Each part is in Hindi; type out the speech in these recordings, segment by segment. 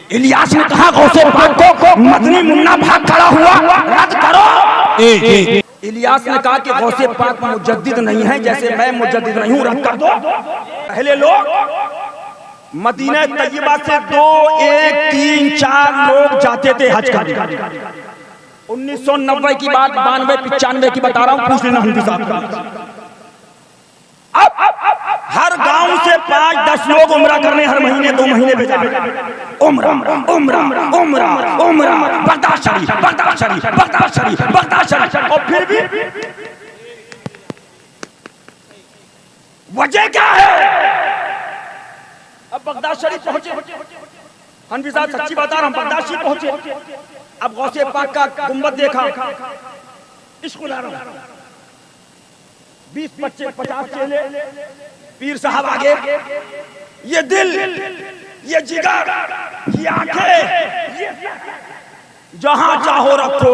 इलियास ने कहा गौसे पाक को मदनी मुन्ना भाग खड़ा हुआ, रद्द करो। इलियास ने कहा कि गौसे पाक मुजद्दिद नहीं है, जैसे मैं मुजद्दिद नहीं हूं, रद्द कर दो। पहले लोग मदीना तैयबा से 2, 1, 3, 4 लोग जाते थे हज करने। 1990 की बात, 92, 95 की बता रहा हूं, पूछ लेना हंफी साहब का। अब हर गांव से 5-10 लोग उम्रा करने हर महीने 2 महीने भेजा। उम्रा उम्रा उम्रा उम्रा, बगदाद शरीफ, बगदाद शरीफ, बगदाद शरीफ, बगदाद शरीफ। और फिर भी वजह क्या है? अब बगदाद शरीफ पहुंचे, हनफी साहब सच्ची बता रहा हूं, बगदाद शरीफ पहुंचे। अब गौसे पाक का गुंबद देखा, इश्क ला रहा हूं, 20-25-50 चेले, पीर साहब आगे, ये दिल, ये जिगर, ये आंखें, जहां चाहो रखो।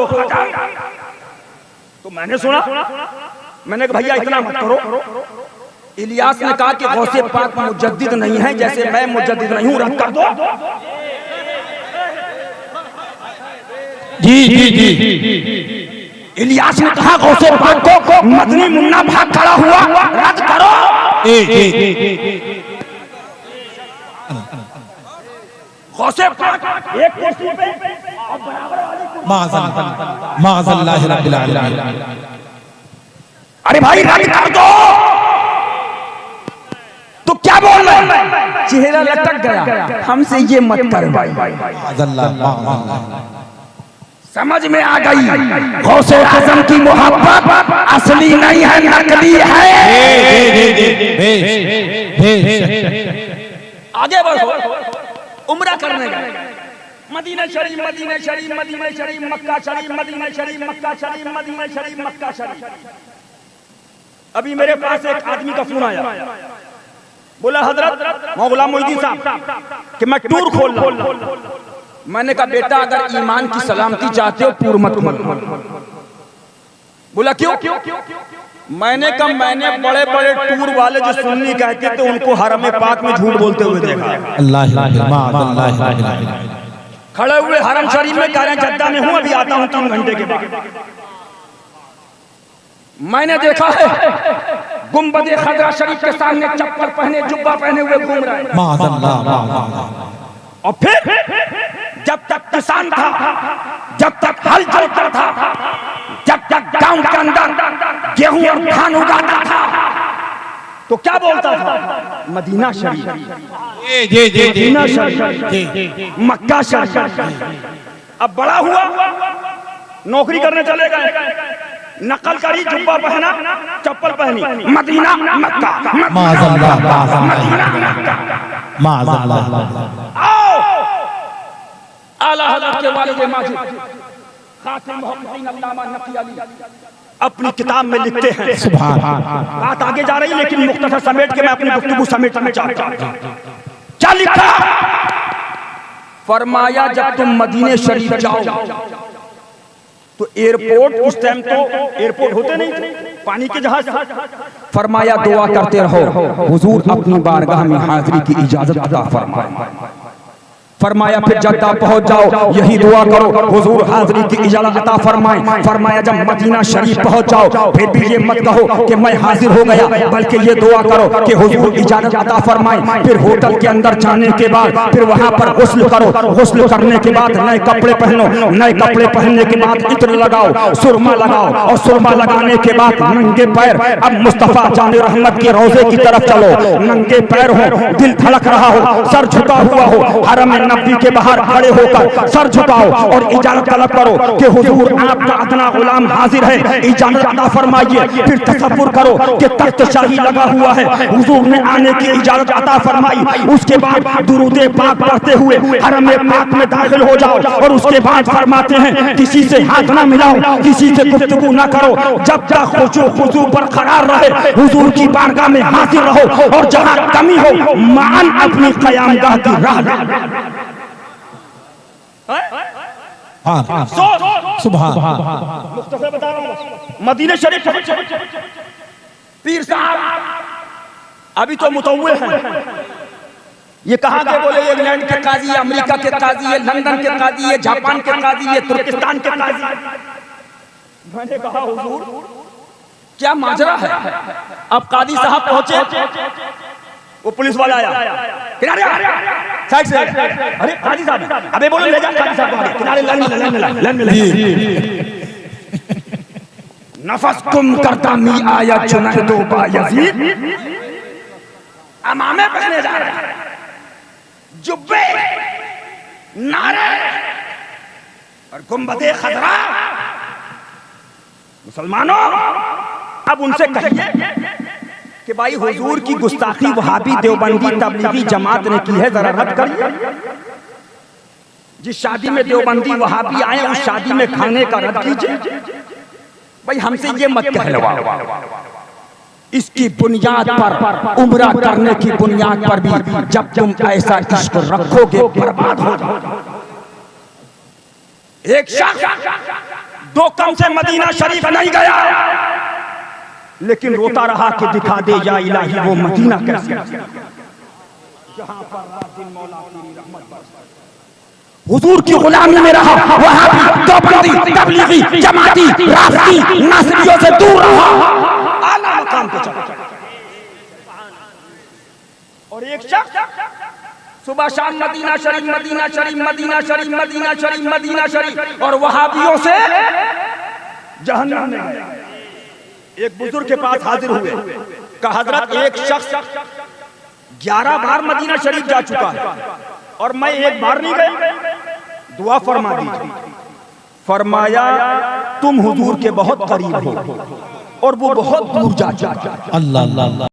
तो मैंने सुना, मैंने कहा भैया इतना मत करो। इलियास ने कहा कि गौसे पाक मुजद्दिद नहीं है, जैसे मैं मुजद्दिद नहीं हूं, रद्द कर दो। जी जी जी। इलियास ने कहा गौसे पाक को मदनी मुन्ना भाग खड़ा हुआ, रद्द करो। गौसे पाक एक कुर्सी पे और बराबर वाली माज़ल्लाह रब्बिल आलमीन। अरे भाई रद्द कर दो। तो क्या बोल रहे हैं? चेहरा लटक गया, हमसे ये मत कर भाई। समझ में आ गई, गौसे आज़म की मोहब्बत असली नहीं है, नकली है। आगे बढ़ो, उम्रा करने गए, मदीना शरीफ, मदीना शरीफ, मदीना शरीफ, मक्का शरीफ, मदीना शरीफ, मक्का शरीफ, मदीना शरीफ, मक्का शरीफ। अभी मेरे पास एक आदमी का फोन आया, बोला हजरत मौला मोहिद्दीन साहब कि मैं टूर खोल रहा हूं। मैंने कहा बेटा अगर ईमान की सलामती चाहते हो टूर मत खोलो। बोला क्यों? मैंने कहा मैंने बड़े बड़े टूर वाले जो सुन्नी कहते थे उनको हरम पाक में झूठ बोलते हुए देखा। खड़े हुए हरम शरीफ में कह रहे हैं जद्दा में हूं, अभी आता हूं 3 घंटे के बाद। मैंने देखा है गुंबद खदरा शरीफ के सामने चप्पल पहने, जुब्बा पहने हुए घूम रहे हैं। और फिर जब तक किसान था, जब तक हल जोतता था, जब तक गांव के अंदर गेहूं और धान उगाता था, तो क्या बोलता था? मदीना शरीफ, मदीना शरीफ, मक्का शरीफ। अब बड़ा हुआ, नौकरी करने चले गए, नकल करी, जुब्बा पहना, चप्पल पहनी, मदीना मक्का, मदीना मक्का। आला हज़रत के वालिद माजिद खातिम मुहम्मदीन अल्लामा नकी अली अपनी किताब में लिखते हैं, सुभान अल्लाह। बात आगे जा रही है लेकिन मुख्तसर समेट के मैं अपनी गुफ्तगू समेटना चाहता हूं। क्या लिखा? फरमाया जब तुम मदीने शरीफ जाओ तो एयरपोर्ट, उस टाइम तो एयरपोर्ट होते नहीं थे, पानी के जहाज। फरमाया दुआ करते रहो हुजूर अपनी बारगाह में हाजिरी की इजाजत अता फरमाए। फरमाया फिर जद्दा पहुंच जाओ, यही दुआ करो हुजूर हाजिरी की इजाजत अता फरमाएं। फरमाया जब मदीना शरीफ पहुंच जाओ फिर भी ये मत कहो कि मैं हाजिर हो गया, बल्कि ये दुआ करो कि हुजूर इजाजत अता फरमाएं। फिर होटल के अंदर जाने के बाद फिर वहां पर गुस्ल करो, गुस्ल करने के बाद नए कपड़े पहनो, नए कपड़े पहनने के बाद इत्र लगाओ, सुरमा लगाओ, और सुरमा लगाने के बाद नंगे पैर अब मुस्तफा जान रहमत के रोजे की तरफ चलो। नंगे पैर हो, दिल धड़क रहा हो, सर झुका हुआ हो, हरम नबी के बाहर खड़े होकर सर झुकाओ और इजाजत तलब करो कि हुजूर आपका अदना गुलाम हाजिर है, इजाजत अता फरमाइए। फिर तसव्वुर करो कि तख्त शाही लगा हुआ है, हुजूर ने आने की इजाजत अता फरमाई। उसके बाद दुरूदे पाक पढ़ते हुए हरम पाक में दाखिल हो जाओ और उसके बाद फरमाते हैं किसी से हाथ ना मिलाओ, किसी से गुफ्तगू ना करो, जब तक खुशू खुशू बरकरार रहे हुजूर की बारगाह में हाजिर रहो, और जहां कमी हो मान अपनी क़यामगाह की राह। सुभान मुख्तसर बता रहा हूं, मदीना शरीफ पीर साहब अभी तो मुतव्विल हैं, ये कहाँ के बोले? इंग्लैंड के काजी, अमेरिका के काजी, ये लंदन के काजी, ये जापान के काजी, ये तुर्किस्तान के काजी। मैंने कहा हुजूर क्या माजरा है? अब कादी साहब पहुंचे, वो पुलिस वाला आया, किनारे साइड से, अरे काजी साहब, अबे बोलो ले जा काजी साहब को आगे, किनारे लाइन में नफस तुम करता मी आया चुनाए दो बायजीद, अमामे पहने जा रहे हैं, जुब्बे, नारे और गुंबदे खजरा। मुसलमानों अब उनसे कहिए कि भाई हुजूर की गुस्ताखी वहाबी देवबंदी तबलीगी जमात ने की है, जरा रद्द करिए। जिस शादी में देवबंदी वहाबी आए उस शादी में खाने का रद्द कीजिए। भाई हमसे ये मत कहलवाओ। इसकी बुनियाद पर, उम्रा करने की बुनियाद पर भी जब तुम ऐसा इश्क रखोगे बर्बाद हो जाओगे। एक शख्स 2 कम से मदीना शरीफ नहीं गया, लेकिन रोता रहा कि दिखा दे या इलाही वो मदीना कैसे, जहां पर रात दिन मौला की रहमत बरसती। हुजूर की गुलामी में रहा, वहाबी, देवबंदी, तबलीगी, जमाती, राफी, नासरियों से दूर रहा, आला मकाम पे चला। और एक शख्स सुबह शाम मदीना शरीफ, मदीना शरीफ, मदीना शरीफ, मदीना शरीफ, मदीना शरीफ, और वहाबियों से जहन्नम में गया। एक बुजुर्ग के पास हाजिर हुए, कहा हजरत एक शख्स 11 बार मदीना शरीफ जा चुका है और मैं एक बार नहीं गया, दुआ फरमा दीजिए। फरमाया तुम हुजूर के बहुत करीब हो और वो बहुत दूर जा चुका है। अल्लाह अल्लाह।